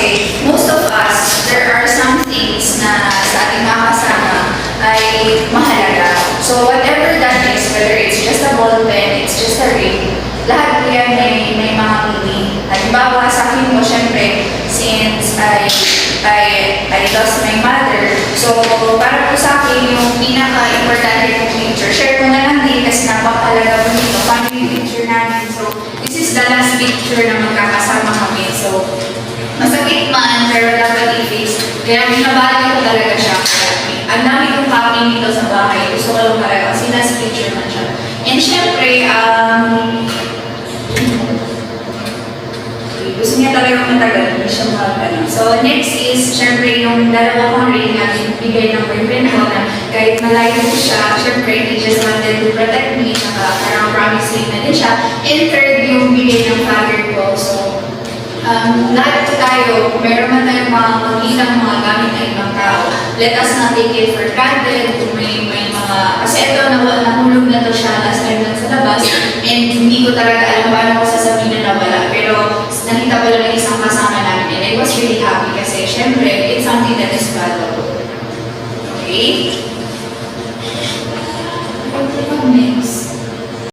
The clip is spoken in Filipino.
kasi most of us, there are some things na sa ating mga kasama ay mahalaga. So whatever that is, whether it's just a ball pen, it's just a ring, lahat po yan may mga meaning. Halimbawa sa akin po, syempre, since I lost my mother, so para po sa akin yung pinaka-importante kong picture, share ko na lang din kasi napakahalaga po nito, family picture namin. So this is the last picture na magkakasama kami. So masakit man, pero dapat i-face. Kaya binabali ko talaga siya. Ang dami kong copy nito sa bahay. Gusto ko lang talaga kasi last picture man siya. And syempre, gusto niya talaga matagal, hindi siya makakano. So next is, syempre yung dalawa kong ring na bigay ng boyfriend ko na kahit malayo ko siya, syempre he just wanted to protect me, saka parang promise na din siya. And third, yung bigay ng father ko. So lahat tayo, meron man tayong mga pag-ilang mga gamit ng ibang tao, let us not take it for granted. Kung may mga, kasi ito, nahulog na to siya last time lang sa labas, and hindi ko talaga alam paano ko sasabihin na nawala. Pero nakita ko lang ng isang kasama namin, and I was really happy kasi syempre, it's something that is valuable. Okay?